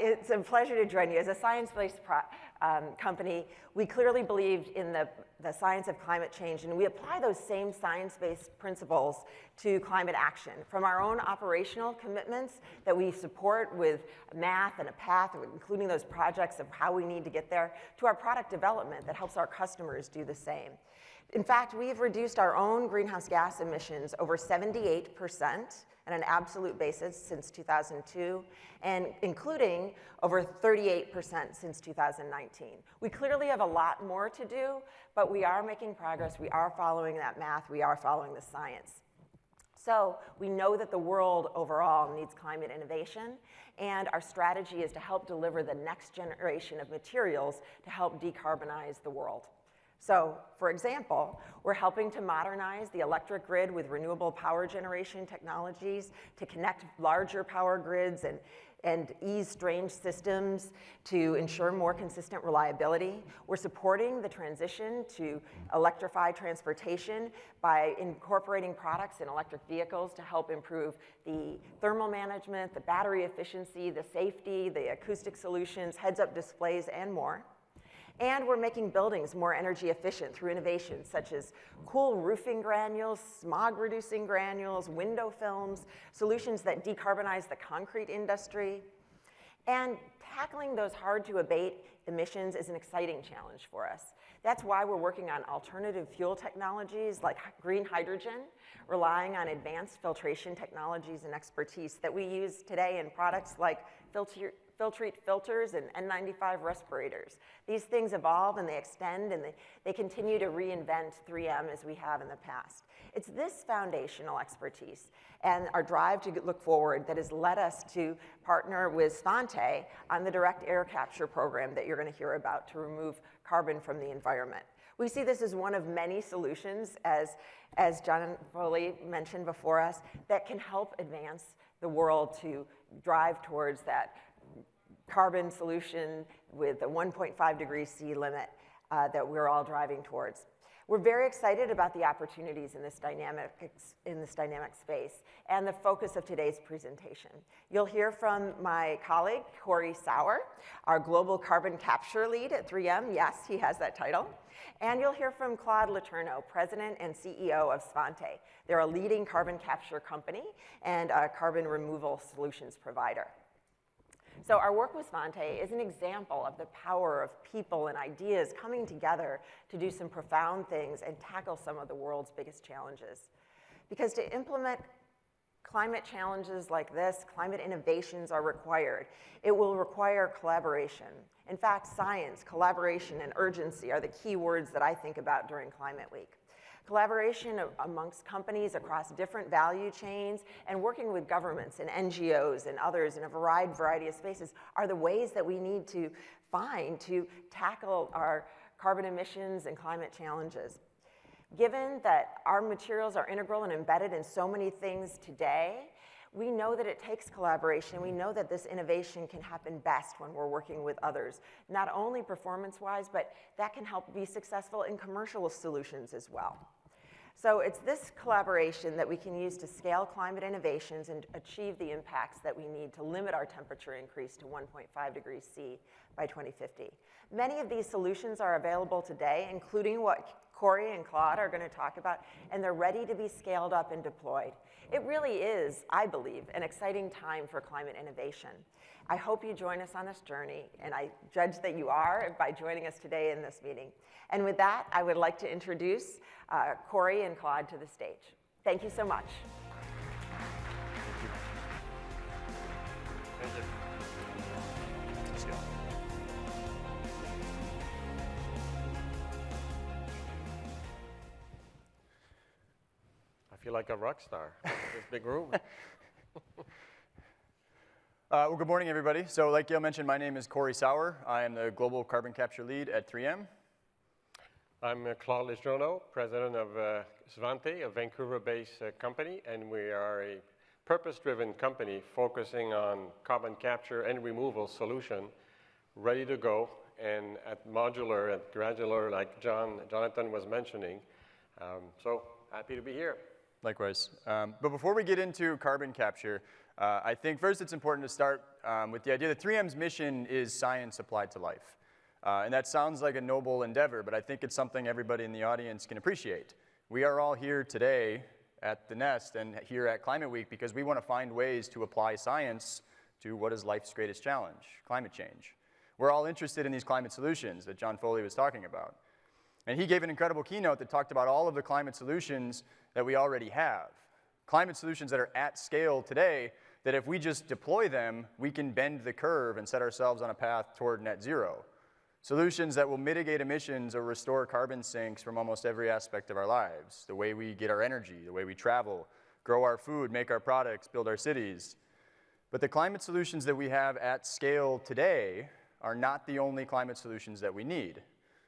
it's a pleasure to join you. As a science-based company, we clearly believed in the science of climate change, and we apply those same science-based principles to climate action. From our own operational commitments that we support with math and a path, including those projects of how we need to get there, to our product development that helps our customers do the same. In fact, we've reduced our own greenhouse gas emissions over 78% on an absolute basis since 2002, and including over 38% since 2019. We clearly have a lot more to do, but we are making progress. We are following that math. We are following the science. So we know that the world overall needs climate innovation, and our strategy is to help deliver the next generation of materials to help decarbonize the world. So, for example, we're helping to modernize the electric grid with renewable power generation technologies to connect larger power grids and ease strained systems to ensure more consistent reliability. We're supporting the transition to electrify transportation by incorporating products in electric vehicles to help improve the thermal management, the battery efficiency, the safety, the acoustic solutions, heads-up displays, and more. And we're making buildings more energy efficient through innovations such as cool roofing granules, smog-reducing granules, window films, solutions that decarbonize the concrete industry. And tackling those hard-to-abate emissions is an exciting challenge for us. That's why we're working on alternative fuel technologies like green hydrogen, relying on advanced filtration technologies and expertise that we use today in products like Filtrete filters and N95 respirators. These things evolve and they extend and they continue to reinvent 3M as we have in the past. It's this foundational expertise and our drive to look forward that has led us to partner with Svante on the direct air capture program that you're going to hear about to remove carbon from the environment. We see this as one of many solutions, as John Foley mentioned before us, that can help advance the world to drive towards that carbon solution with a 1.5 degrees C limit that we're all driving towards. We're very excited about the opportunities in this dynamic space and the focus of today's presentation. You'll hear from my colleague, Corey Sauer, our global carbon capture lead at 3M. Yes, he has that title. And you'll hear from Claude Letourneau, President and CEO of Svante. They're a leading carbon capture company and a carbon removal solutions provider. So our work with Svante is an example of the power of people and ideas coming together to do some profound things and tackle some of the world's biggest challenges. Because to implement climate challenges like this, climate innovations are required. It will require collaboration. In fact, science, collaboration, and urgency are the key words that I think about during Climate Week. Collaboration amongst companies across different value chains and working with governments and NGOs and others in a variety of spaces are the ways that we need to find to tackle our carbon emissions and climate challenges. Given that our materials are integral and embedded in so many things today, we know that it takes collaboration. We know that this innovation can happen best when we're working with others, not only performance-wise, but that can help be successful in commercial solutions as well. So it's this collaboration that we can use to scale climate innovations and achieve the impacts that we need to limit our temperature increase to 1.5 degrees C by 2050. Many of these solutions are available today, including what Corey and Claude are going to talk about, and they're ready to be scaled up and deployed. It really is, I believe, an exciting time for climate innovation. I hope you join us on this journey, and I judge that you are by joining us today in this meeting. And with that, I would like to introduce Corey and Claude to the stage. Thank you so much. Thank you. Let's go. I feel like a rock star in this big room. Well, good morning, everybody. So like Gail mentioned, my name is Corey Sauer. I am the Global Carbon Capture Lead at 3M. I'm Claude Letourneau, president of Svante, a Vancouver-based company, and we are a purpose-driven company focusing on carbon capture and removal solution, ready to go, and at modular and granular, like Jonathan was mentioning. So happy to be here. Likewise. But before we get into carbon capture, I think first it's important to start with the idea that 3M's mission is science applied to life. And that sounds like a noble endeavor, but I think it's something everybody in the audience can appreciate. We are all here today at the Nest and here at Climate Week because we want to find ways to apply science to what is life's greatest challenge, climate change. We're all interested in these climate solutions that John Foley was talking about. And he gave an incredible keynote that talked about all of the climate solutions that we already have. Climate solutions that are at scale today, that if we just deploy them, we can bend the curve and set ourselves on a path toward net zero. Solutions that will mitigate emissions or restore carbon sinks from almost every aspect of our lives. The way we get our energy, the way we travel, grow our food, make our products, build our cities. But the climate solutions that we have at scale today are not the only climate solutions that we need.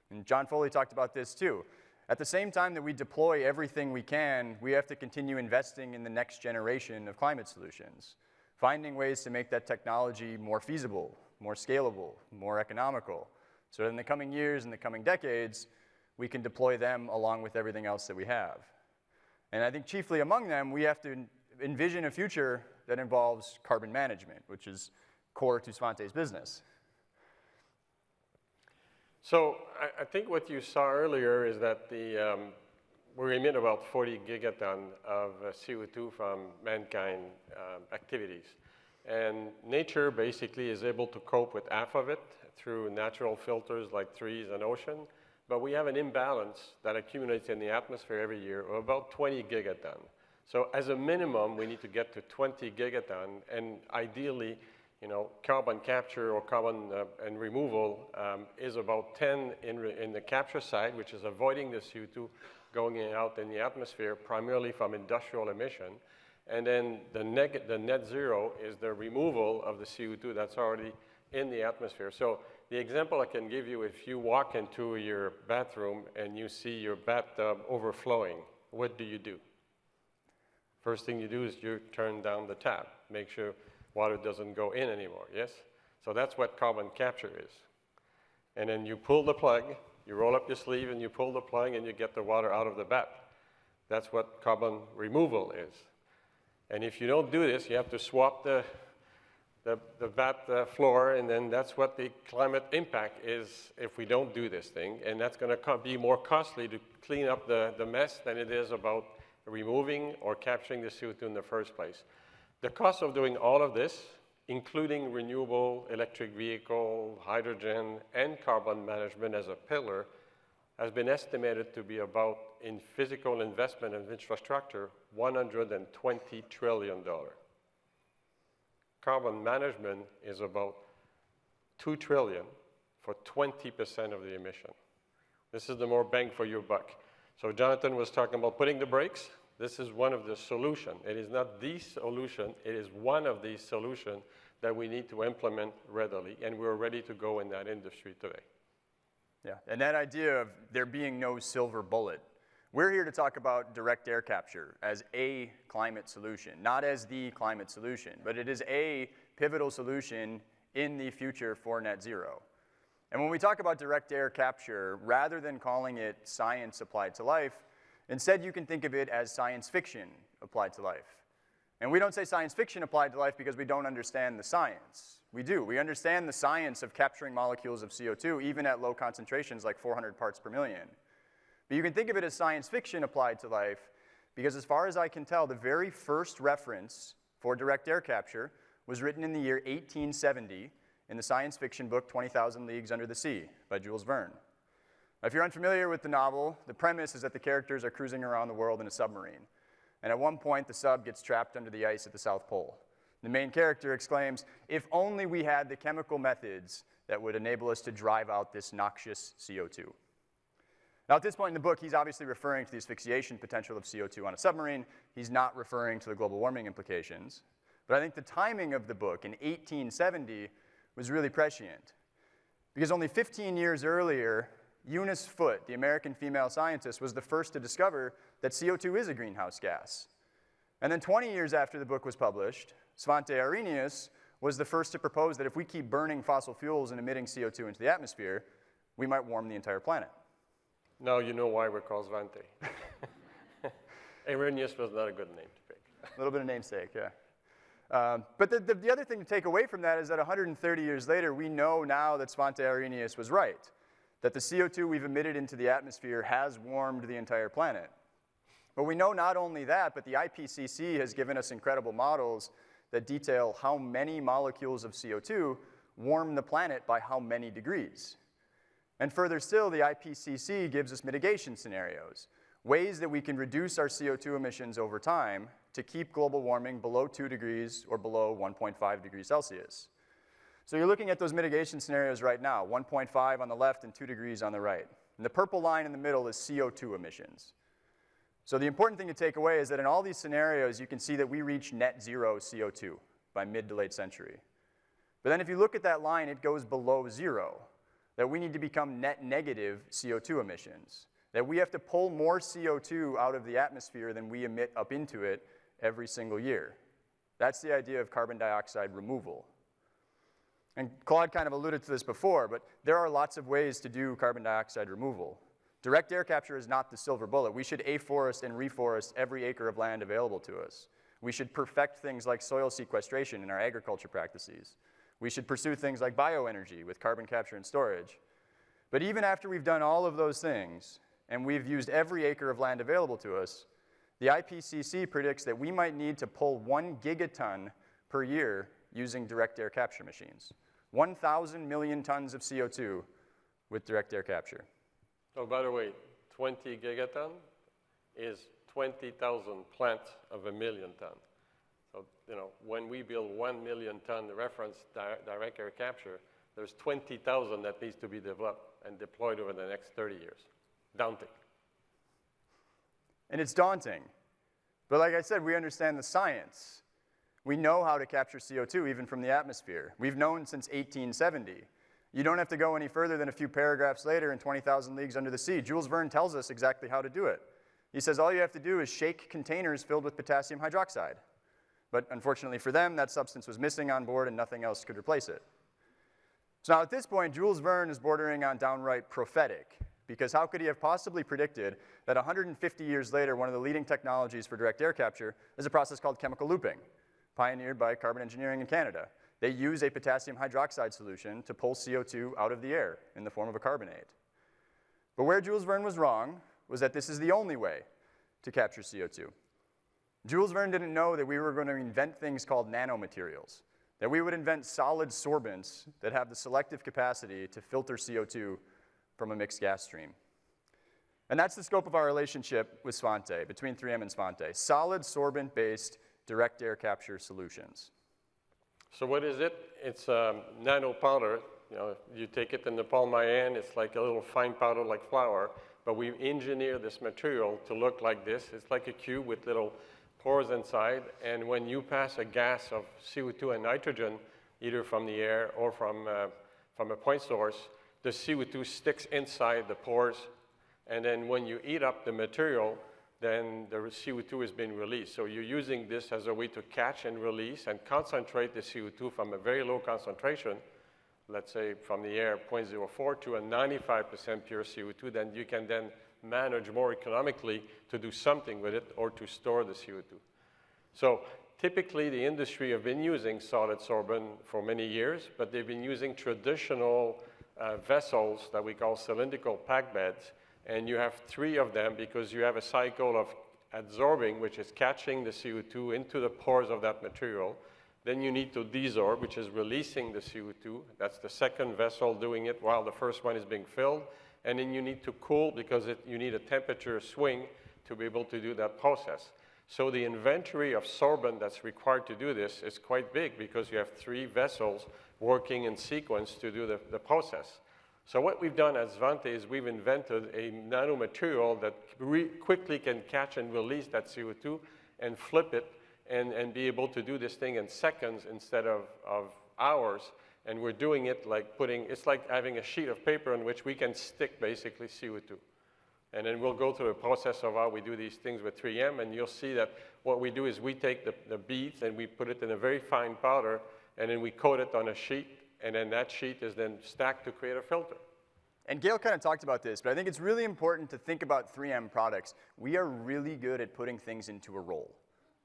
And John Foley talked about this too. At the same time that we deploy everything we can, we have to continue investing in the next generation of climate solutions, finding ways to make that technology more feasible, more scalable, more economical, so that in the coming years and the coming decades, we can deploy them along with everything else that we have. And I think chiefly among them, we have to envision a future that involves carbon management, which is core to Svante's business. So I think what you saw earlier is that we emit about 40 gigaton of CO2 from mankind activities. And nature basically is able to cope with half of it through natural filters like trees and ocean. But we have an imbalance that accumulates in the atmosphere every year of about 20 gigaton. So as a minimum, we need to get to 20 gigaton, and ideally, carbon capture or carbon and removal is about 10 in the capture side, which is avoiding the CO2 going out in the atmosphere, primarily from industrial emission. And then the net zero is the removal of the CO2 that's already in the atmosphere. So the example I can give you, if you walk into your bathroom and you see your bathtub overflowing, what do? First thing you do is you turn down the tap, make sure water doesn't go in anymore, yes? So that's what carbon capture is. And then you pull the plug, you roll up your sleeve and you pull the plug and you get the water out of the bath. That's what carbon removal is. And if you don't do this, you have to swap the bath floor, and then that's what the climate impact is if we don't do this thing. And that's going to be more costly to clean up the mess than it is about removing or capturing the CO2 in the first place. The cost of doing all of this, including renewable electric vehicle, hydrogen, and carbon management as a pillar, has been estimated to be about, in physical investment and infrastructure, $120 trillion. Carbon management is about $2 trillion for 20% of the emission. This is the more bang for your buck. So Jonathan was talking about putting the brakes. This is one of the solutions. It is not the solution. It is one of these solutions that we need to implement readily, and we're ready to go in that industry today. Yeah, and that idea of there being no silver bullet. We're here to talk about direct air capture as a climate solution, not as the climate solution, but it is a pivotal solution in the future for net zero. And when we talk about direct air capture, rather than calling it science applied to life, instead you can think of it as science fiction applied to life. And we don't say science fiction applied to life because we don't understand the science. We do. We understand the science of capturing molecules of CO2, even at low concentrations like 400 parts per million. But you can think of it as science fiction applied to life because, as far as I can tell, the very first reference for direct air capture was written in the year 1870 in the science fiction book 20,000 Leagues Under the Sea by Jules Verne. Now, if you're unfamiliar with the novel, the premise is that the characters are cruising around the world in a submarine. And at one point, the sub gets trapped under the ice at the South Pole. The main character exclaims, "If only we had the chemical methods that would enable us to drive out this noxious CO2. Now, at this point in the book, he's obviously referring to the asphyxiation potential of CO2 on a submarine. He's not referring to the global warming implications. But I think the timing of the book in 1870 was really prescient. Because only 15 years earlier, Eunice Foote, the American female scientist, was the first to discover that CO2 is a greenhouse gas. And then 20 years after the book was published, Svante Arrhenius was the first to propose that if we keep burning fossil fuels and emitting CO2 into the atmosphere, we might warm the entire planet. Now you know why we're called Svante. Arrhenius was not a good name to pick. A little bit of namesake, yeah. But the other thing to take away from that is that 130 years later, we know now that Svante Arrhenius was right, that the CO2 we've emitted into the atmosphere has warmed the entire planet. But we know not only that, but the IPCC has given us incredible models that detail how many molecules of CO2 warm the planet by how many degrees. And further still, the IPCC gives us mitigation scenarios, ways that we can reduce our CO2 emissions over time to keep global warming below 2 degrees or below 1.5 degrees Celsius. So you're looking at those mitigation scenarios right now, 1.5 on the left and 2 degrees on the right. And the purple line in the middle is CO2 emissions. So the important thing to take away is that in all these scenarios, you can see that we reach net zero CO2 by mid to late century. But then if you look at that line, it goes below zero, that we need to become net negative CO2 emissions, that we have to pull more CO2 out of the atmosphere than we emit up into it every single year. That's the idea of carbon dioxide removal. And Claude kind of alluded to this before, but there are lots of ways to do carbon dioxide removal. Direct air capture is not the silver bullet. We should afforest and reforest every acre of land available to us. We should perfect things like soil sequestration in our agriculture practices. We should pursue things like bioenergy with carbon capture and storage. But even after we've done all of those things, and we've used every acre of land available to us, the IPCC predicts that we might need to pull 1 gigaton per year using direct air capture machines. 1,000 million tons of CO2 with direct air capture. Oh, by the way, 20 gigaton is 20,000 plants of a million ton. So, when we build 1 million ton reference direct air capture, there's 20,000 that needs to be developed and deployed over the next 30 years. Daunting. And it's daunting. But like I said, we understand the science. We know how to capture CO2 even from the atmosphere. We've known since 1870. You don't have to go any further than a few paragraphs later in 20,000 Leagues Under the Sea. Jules Verne tells us exactly how to do it. He says all you have to do is shake containers filled with potassium hydroxide. But unfortunately for them, that substance was missing on board and nothing else could replace it. So now at this point, Jules Verne is bordering on downright prophetic, because how could he have possibly predicted that 150 years later, one of the leading technologies for direct air capture is a process called chemical looping, pioneered by carbon engineering in Canada. They use a potassium hydroxide solution to pull CO2 out of the air in the form of a carbonate. But where Jules Verne was wrong was that this is the only way to capture CO2. Jules Verne didn't know that we were going to invent things called nanomaterials, that we would invent solid sorbents that have the selective capacity to filter CO2 from a mixed gas stream. And that's the scope of our relationship with Svante, between 3M and Svante, solid sorbent-based direct air capture solutions. So what is it? It's nano powder. You take it in the palm of my hand, it's like a little fine powder like flour, but we engineer this material to look like this. It's like a cube with little pores inside, and when you pass a gas of CO2 and nitrogen, either from the air or from a point source, the CO2 sticks inside the pores, and then when you eat up the material, then the CO2 is being released. So you're using this as a way to catch and release and concentrate the CO2 from a very low concentration, let's say from the air 0.04 to a 95% pure CO2, then you can then manage more economically to do something with it or to store the CO2. So typically the industry have been using solid sorbent for many years, but they've been using traditional vessels that we call cylindrical pack beds, and you have 3 of them because you have a cycle of adsorbing, which is catching the CO2 into the pores of that material. Then you need to desorb, which is releasing the CO2. That's the second vessel doing it while the first one is being filled. And then you need to cool because you need a temperature swing to be able to do that process. So the inventory of sorbent that's required to do this is quite big because you have 3 vessels working in sequence to do the process. So what we've done at Svante is we've invented a nanomaterial that quickly can catch and release that CO2 and flip it and be able to do this thing in seconds instead of hours. And we're doing it like it's like having a sheet of paper on which we can stick basically CO2. And then we'll go through the process of how we do these things with 3M, and you'll see that what we do is we take the beads and we put it in a very fine powder, and then we coat it on a sheet, and then that sheet is then stacked to create a filter. And Gail kind of talked about this, but I think it's really important to think about 3M products. We are really good at putting things into a roll.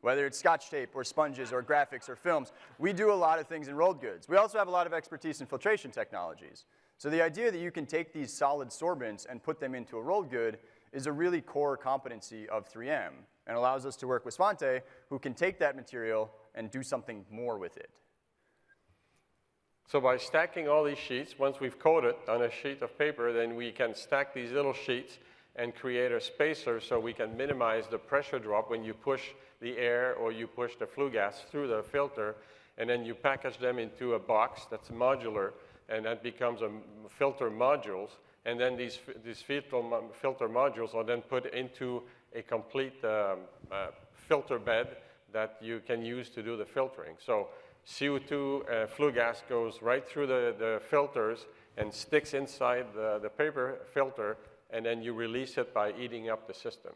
whether it's Scotch tape or sponges or graphics or films. We do a lot of things in rolled goods. We also have a lot of expertise in filtration technologies. So the idea that you can take these solid sorbents and put them into a rolled good is a really core competency of 3M and allows us to work with Svante, who can take that material and do something more with it. So by stacking all these sheets, once we've coated on a sheet of paper, then we can stack these little sheets and create a spacer so we can minimize the pressure drop when you push the air or you push the flue gas through the filter, and then you package them into a box that's modular, and that becomes a filter modules, and then these filter modules are then put into a complete filter bed that you can use to do the filtering. So CO2 flue gas goes right through the filters and sticks inside the paper filter, and then you release it by heating up the system.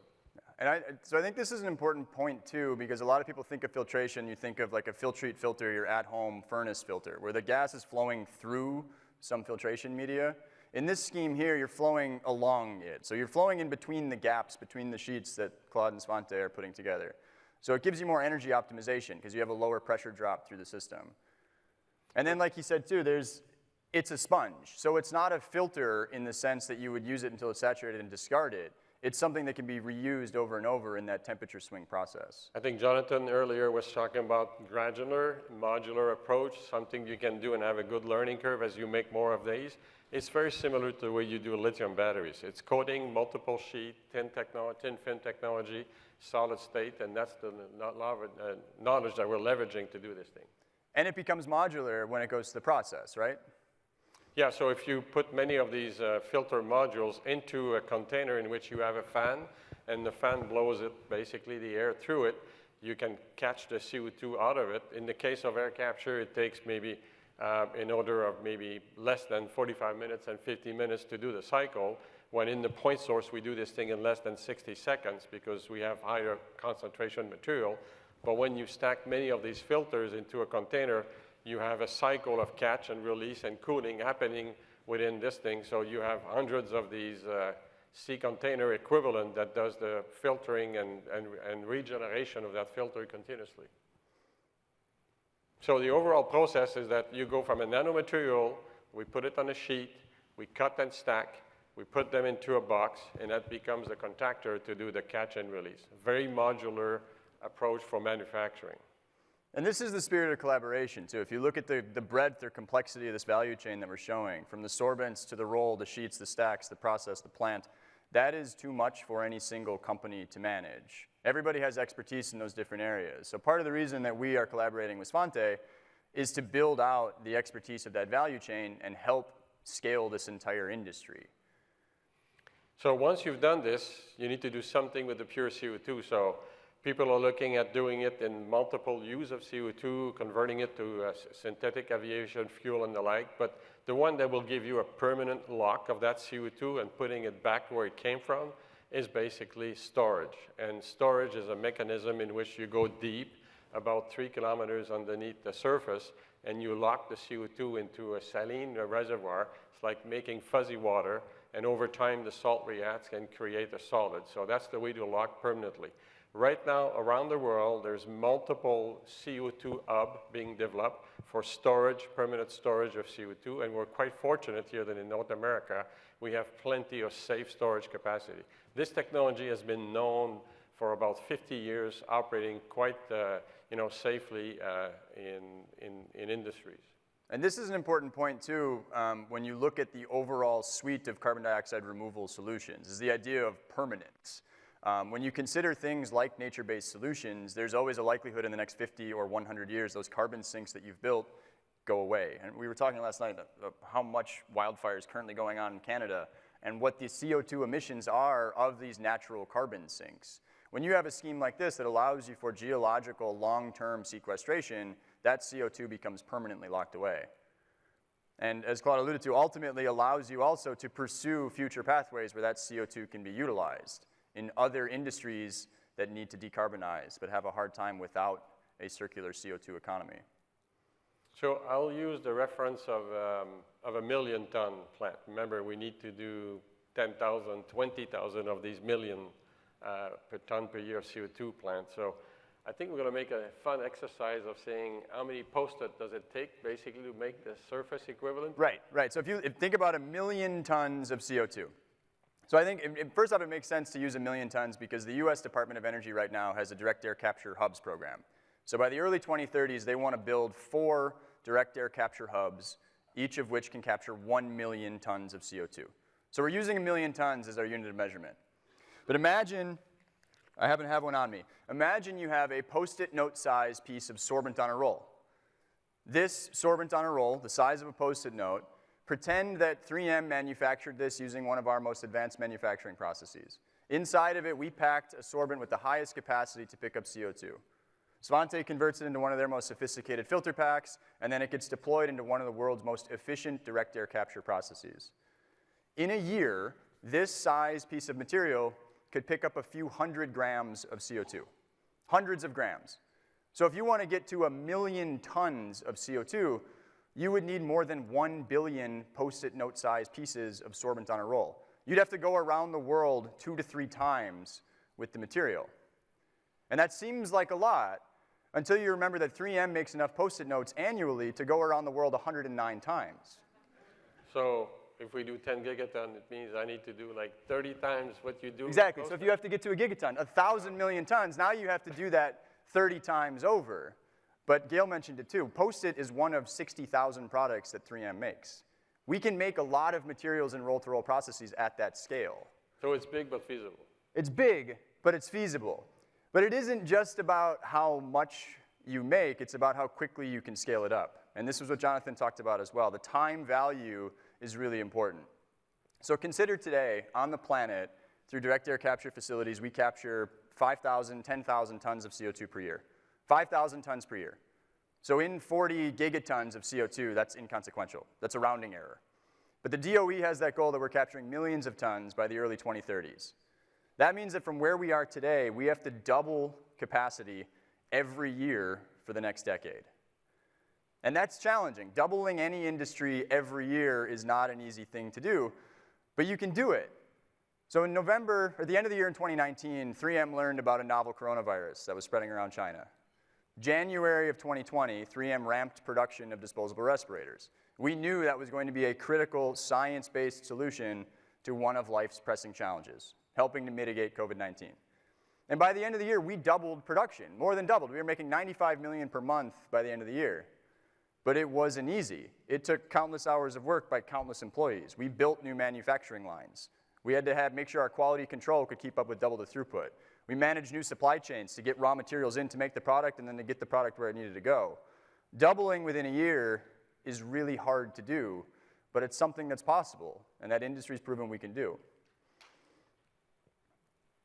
And so I think this is an important point too, because a lot of people think of filtration, you think of like a Filtrete filter, your at-home furnace filter, where the gas is flowing through some filtration media. In this scheme here, you're flowing along it. So you're flowing in between the gaps, between the sheets that Claude and Svante are putting together. So it gives you more energy optimization because you have a lower pressure drop through the system. And then like he said too, it's a sponge. So it's not a filter in the sense that you would use it until it's saturated and discard it. It's something that can be reused over and over in that temperature swing process. I think Jonathan earlier was talking about granular, modular approach, something you can do and have a good learning curve as you make more of these. It's very similar to the way you do lithium batteries. It's coating, multiple sheet, thin film technology, solid state, and that's the knowledge that we're leveraging to do this thing. And it becomes modular when it goes to the process, right? Yeah, so if you put many of these filter modules into a container in which you have a fan, and the fan blows it, basically the air through it, you can catch the CO2 out of it. In the case of air capture, it takes maybe in order of maybe less than 45 minutes and 50 minutes to do the cycle, when in the point source, we do this thing in less than 60 seconds because we have higher concentration material. But when you stack many of these filters into a container, you have a cycle of catch and release and cooling happening within this thing. So you have hundreds of these sea container equivalent that does the filtering and regeneration of that filter continuously. So the overall process is that you go from a nanomaterial, we put it on a sheet, we cut and stack, we put them into a box, and that becomes the contactor to do the catch and release. Very modular approach for manufacturing. And this is the spirit of collaboration, too. If you look at the breadth or complexity of this value chain that we're showing, from the sorbents to the roll, the sheets, the stacks, the process, the plant, that is too much for any single company to manage. Everybody has expertise in those different areas. So part of the reason that we are collaborating with Svante is to build out the expertise of that value chain and help scale this entire industry. So once you've done this, you need to do something with the pure CO2. So people are looking at doing it in multiple use of CO2, converting it to synthetic aviation fuel and the like. But the one that will give you a permanent lock of that CO2 and putting it back where it came from is basically storage. And storage is a mechanism in which you go deep, about 3 kilometers underneath the surface, and you lock the CO2 into a saline reservoir. It's like making fuzzy water, and over time the salt reacts and create a solid. So that's the way to lock permanently. Right now, around the world, there's multiple CO2 hubs being developed for storage, permanent storage of CO2, and we're quite fortunate here that in North America, we have plenty of safe storage capacity. This technology has been known for about 50 years, operating quite safely in industries. And this is an important point, too, when you look at the overall suite of carbon dioxide removal solutions, is the idea of permanence. When you consider things like nature-based solutions, there's always a likelihood in the next 50 or 100 years those carbon sinks that you've built go away. And we were talking last night about how much wildfire is currently going on in Canada and what the CO2 emissions are of these natural carbon sinks. When you have a scheme like this that allows you for geological long-term sequestration, that CO2 becomes permanently locked away. And as Claude alluded to, ultimately allows you also to pursue future pathways where that CO2 can be utilized in other industries that need to decarbonize but have a hard time without a circular CO2 economy. So I'll use the reference of a million-ton plant. Remember, we need to do 10,000, 20,000 of these million per ton per year CO2 plants. So I think we're going to make a fun exercise of saying how many Post-it does it take basically to make the surface equivalent? Right, right. So if you think about 1 million tons of CO2. So I think, first off, it makes sense to use 1 million tons because the US Department of Energy right now has a direct air capture hubs program. So by the early 2030s, they want to build 4 direct air capture hubs, each of which can capture 1 million tons of CO2. So we're using 1 million tons as our unit of measurement. But imagine, I happen to have one on me. Imagine you have a Post-it note size piece of sorbent on a roll. This sorbent on a roll, the size of a Post-it note, pretend that 3M manufactured this using one of our most advanced manufacturing processes. Inside of it, we packed a sorbent with the highest capacity to pick up CO2. Svante converts it into one of their most sophisticated filter packs, and then it gets deployed into one of the world's most efficient direct air capture processes. In a year, this size piece of material could pick up a few hundred grams of CO2, hundreds of grams. So if you want to get to 1 million tons of CO2, you would need more than 1 billion Post-it note size pieces of sorbent on a roll. You'd have to go around the world 2 to 3 times with the material. And that seems like a lot until you remember that 3M makes enough Post-it notes annually to go around the world 109 times. So if we do 10 gigaton, it means I need to do like 30 times what you do. Exactly. So if you have to get to a gigaton, 1,000 million tons, now you have to do that 30 times over. But Gail mentioned it too. Post-it is one of 60,000 products that 3M makes. We can make a lot of materials in roll-to-roll processes at that scale. So it's big but feasible. It's big, but it's feasible. But it isn't just about how much you make, it's about how quickly you can scale it up. And this is what Jonathan talked about as well. The time value is really important. So consider today, on the planet, through direct air capture facilities, we capture 5,000, 10,000 tons of CO2 per year. 5,000 tons per year. So in 40 gigatons of CO2, that's inconsequential. That's a rounding error. But the DOE has that goal that we're capturing millions of tons by the early 2030s. That means that from where we are today, we have to double capacity every year for the next decade. And that's challenging. Doubling any industry every year is not an easy thing to do, but you can do it. So in November, or the end of the year in 2019, 3M learned about a novel coronavirus that was spreading around China. January of 2020, 3M ramped production of disposable respirators. We knew that was going to be a critical science-based solution to one of life's pressing challenges, helping to mitigate COVID-19. And by the end of the year, we doubled production, more than doubled. We were making 95 million per month by the end of the year. But it wasn't easy. It took countless hours of work by countless employees. We built new manufacturing lines. We had to make sure our quality control could keep up with double the throughput. We managed new supply chains to get raw materials in to make the product and then to get the product where it needed to go. Doubling within a year is really hard to do, but it's something that's possible, and that industry's proven we can do.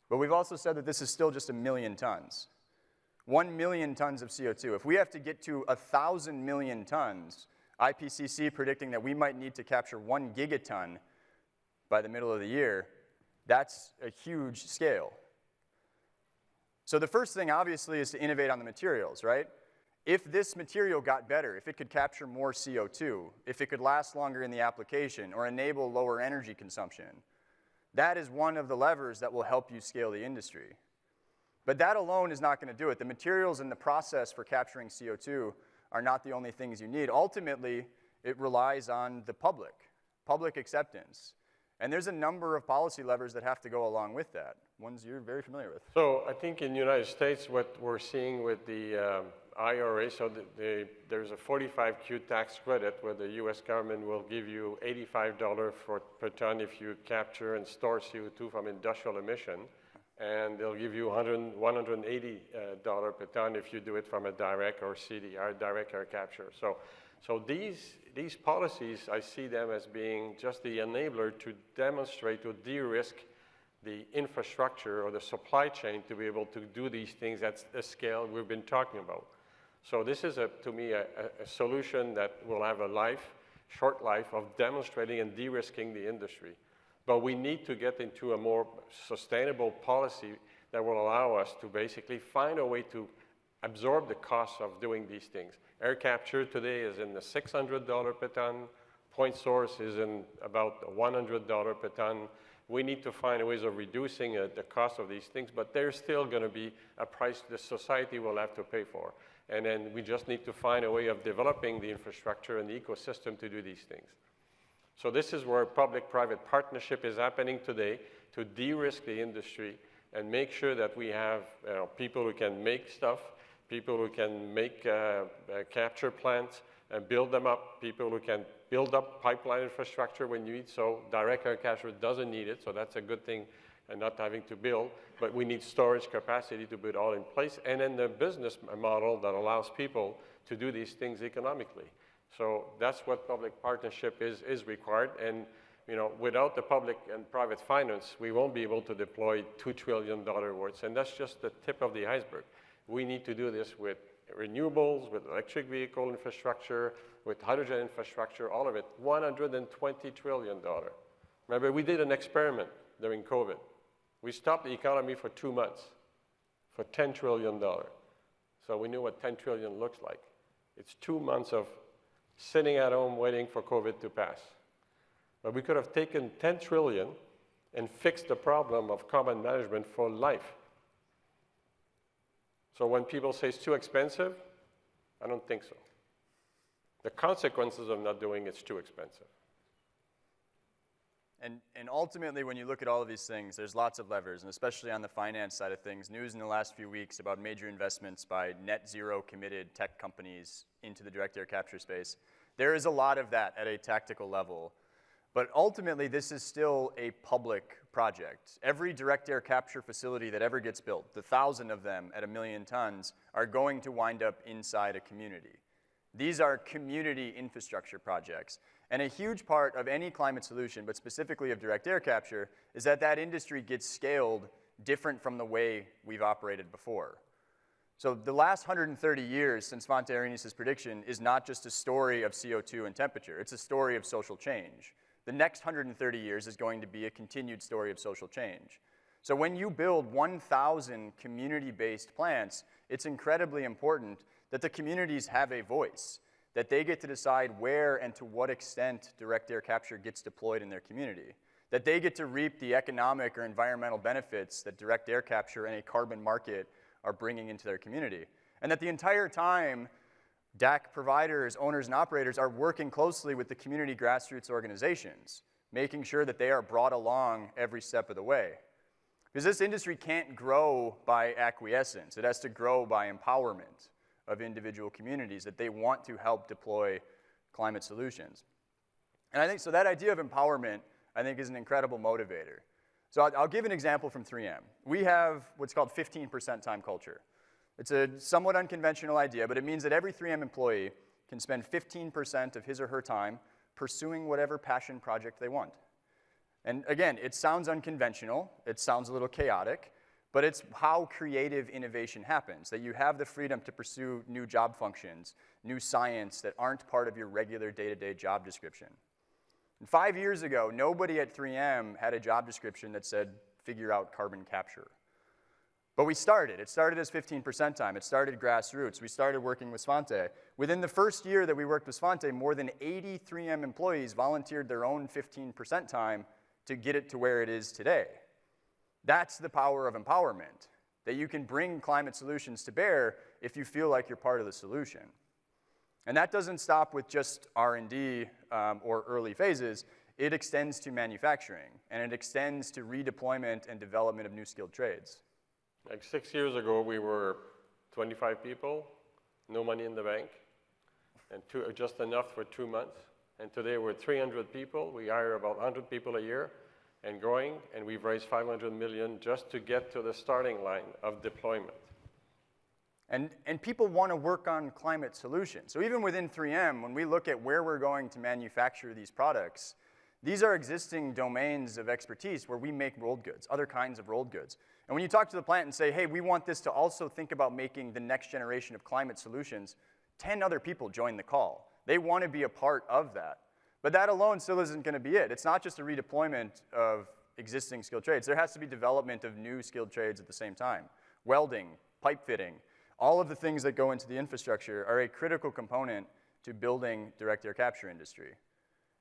But we've also said that this is still just 1 million tons. 1 million tons of CO2. If we have to get to 1,000 million tons, IPCC predicting that we might need to capture 1 gigaton by the middle of the year, that's a huge scale. So the first thing, obviously, is to innovate on the materials, right? If this material got better, if it could capture more CO2, if it could last longer in the application or enable lower energy consumption, that is one of the levers that will help you scale the industry. But that alone is not going to do it. The materials and the process for capturing CO2 are not the only things you need. Ultimately, it relies on the public acceptance. And there's a number of policy levers that have to go along with that, ones you're very familiar with. So I think in the United States, what we're seeing with the IRA, so there's a 45Q tax credit where the US government will give you $85 per ton if you capture and store CO2 from industrial emission. And they'll give you $180 per ton if you do it from a direct or CDR, direct air capture. So these policies, I see them as being just the enabler to demonstrate, to de-risk the infrastructure or the supply chain to be able to do these things at the scale we've been talking about. So this is, to me, a solution that will have a short life of demonstrating and de-risking the industry. But we need to get into a more sustainable policy that will allow us to basically find a way to absorb the costs of doing these things. Air capture today is in the $600 per ton. Point source is in about $100 per ton. We need to find ways of reducing the cost of these things, but there's still going to be a price the society will have to pay for. And then we just need to find a way of developing the infrastructure and the ecosystem to do these things. So this is where public-private partnership is happening today to de-risk the industry and make sure that we have people who can make stuff, people who can make capture plants and build them up, people who can build up pipeline infrastructure when you need so. Direct air capture doesn't need it, so that's a good thing and not having to build, but we need storage capacity to put it all in place, and then the business model that allows people to do these things economically. So that's what public partnership is required, and without the public and private finance, we won't be able to deploy $2 trillion worth, and that's just the tip of the iceberg. We need to do this with renewables, with electric vehicle infrastructure, with hydrogen infrastructure, all of it, $120 trillion. Remember, we did an experiment during COVID. We stopped the economy for 2 months for $10 trillion. So we knew what 10 trillion looks like. It's 2 months of sitting at home waiting for COVID to pass. But we could have taken 10 trillion and fixed the problem of carbon management for life. So when people say it's too expensive, I don't think so. The consequences of not doing it's too expensive. And ultimately, when you look at all of these things, there's lots of levers, and especially on the finance side of things, news in the last few weeks about major investments by net zero committed tech companies into the direct air capture space. There is a lot of that at a tactical level. But ultimately, this is still a public project. Every direct air capture facility that ever gets built, the 1,000 of them at 1 million tons, are going to wind up inside a community. These are community infrastructure projects. And a huge part of any climate solution, but specifically of direct air capture, is that that industry gets scaled different from the way we've operated before. So the last 130 years since Svante Arrhenius' prediction is not just a story of CO2 and temperature, it's a story of social change. The next 130 years is going to be a continued story of social change. So when you build 1,000 community-based plants, it's incredibly important that the communities have a voice, that they get to decide where and to what extent direct air capture gets deployed in their community, that they get to reap the economic or environmental benefits that direct air capture and a carbon market are bringing into their community, and that the entire time DAC providers, owners, and operators are working closely with the community grassroots organizations, making sure that they are brought along every step of the way. Because this industry can't grow by acquiescence. It has to grow by empowerment of individual communities that they want to help deploy climate solutions. And I think, so that idea of empowerment, I think, is an incredible motivator. So I'll give an example from 3M. We have what's called 15% time culture. It's a somewhat unconventional idea, but it means that every 3M employee can spend 15% of his or her time pursuing whatever passion project they want. And again, it sounds unconventional, it sounds a little chaotic, but it's how creative innovation happens, that you have the freedom to pursue new job functions, new science that aren't part of your regular day-to-day job description. And 5 years ago, nobody at 3M had a job description that said, figure out carbon capture. But we started. It started as 15% time. It started grassroots. We started working with Svante. Within the first year that we worked with Svante, more than 80 3M employees volunteered their own 15% time to get it to where it is today. That's the power of empowerment, that you can bring climate solutions to bear if you feel like you're part of the solution. And that doesn't stop with just R&D or early phases. It extends to manufacturing, and it extends to redeployment and development of new skilled trades. Like 6 years ago, we were 25 people, no money in the bank, and just enough for 2 months. And today we're 300 people. We hire about 100 people a year and growing, and we've raised 500 million just to get to the starting line of deployment. And people want to work on climate solutions. So even within 3M, when we look at where we're going to manufacture these products, these are existing domains of expertise where we make rolled goods, other kinds of rolled goods. And when you talk to the plant and say, hey, we want this to also think about making the next generation of climate solutions, 10 other people join the call. They want to be a part of that. But that alone still isn't going to be it. It's not just a redeployment of existing skilled trades. There has to be development of new skilled trades at the same time. Welding, pipe fitting, all of the things that go into the infrastructure are a critical component to building direct air capture industry.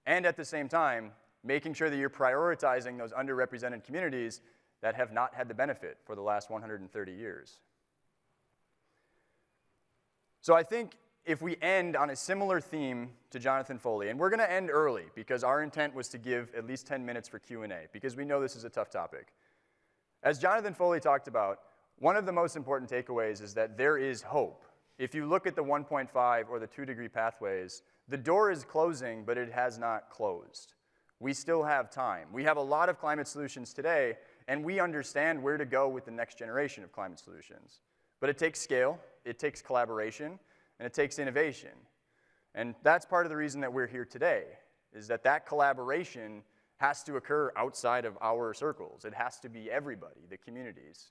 And at the same time, making sure that you're prioritizing those underrepresented communities that have not had the benefit for the last 130 years. So I think if we end on a similar theme to Jonathan Foley, and we're going to end early because our intent was to give at least 10 minutes for Q&A because we know this is a tough topic. As Jonathan Foley talked about, one of the most important takeaways is that there is hope. If you look at the 1.5 or the 2-degree pathways, the door is closing, but it has not closed. We still have time. We have a lot of climate solutions today, and we understand where to go with the next generation of climate solutions. But it takes scale, it takes collaboration, and it takes innovation. And that's part of the reason that we're here today, is that that collaboration has to occur outside of our circles. It has to be everybody, the communities.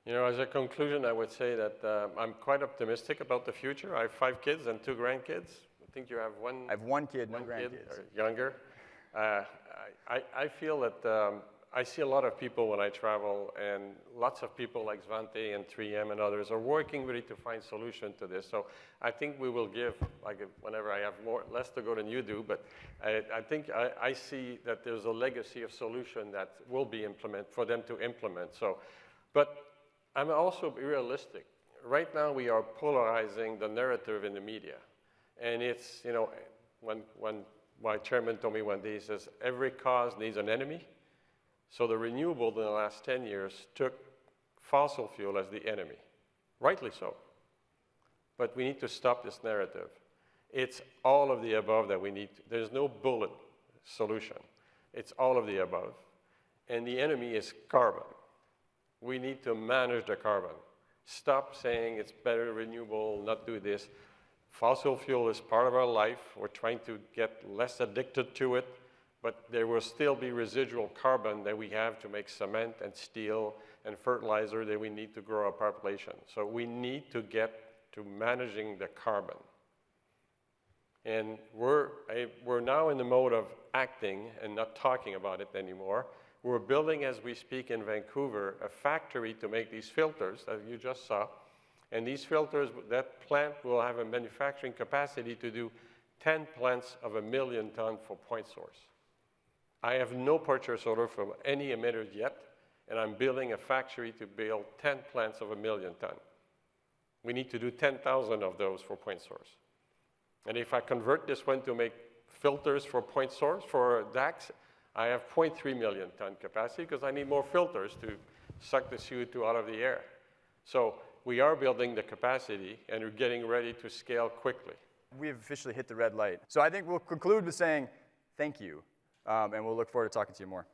You know, as a conclusion, I would say that I'm quite optimistic about the future. I have 5 kids and 2 grandkids. I think you have one. I have 1 kid, no kid grandkids. or younger. I feel that I see a lot of people when I travel, and lots of people like Svante and 3M and others are working really to find solutions to this. So I think we will give, like whenever I have less to go than you do, but I think I see that there's a legacy of solution that will be for them to implement. So, but I'm also realistic. Right now we are polarizing the narrative in the media. And it's, you know, when my chairman told me one day, he says, every cause needs an enemy. So the renewable in the last 10 years took fossil fuel as the enemy, rightly so. But we need to stop this narrative. It's all of the above that we need. There's no bullet solution. It's all of the above. And the enemy is carbon. We need to manage the carbon. Stop saying it's better renewable, not do this. Fossil fuel is part of our life. We're trying to get less addicted to it. But there will still be residual carbon that we have to make cement and steel and fertilizer that we need to grow our population. So we need to get to managing the carbon. And we're now in the mode of acting and not talking about it anymore. We're building, as we speak in Vancouver, a factory to make these filters that you just saw. And these filters, that plant will have a manufacturing capacity to do 10 plants of 1 million ton for point source. I have no purchase order from any emitters yet, and I'm building a factory to build 10 plants of 1 million ton. We need to do 10,000 of those for point source. And if I convert this one to make filters for point source, for DACs, I have 0.3 million ton capacity because I need more filters to suck the CO2 out of the air. So we are building the capacity, and we're getting ready to scale quickly. We have officially hit the red light. So I think we'll conclude with saying thank you. And we'll look forward to talking to you more.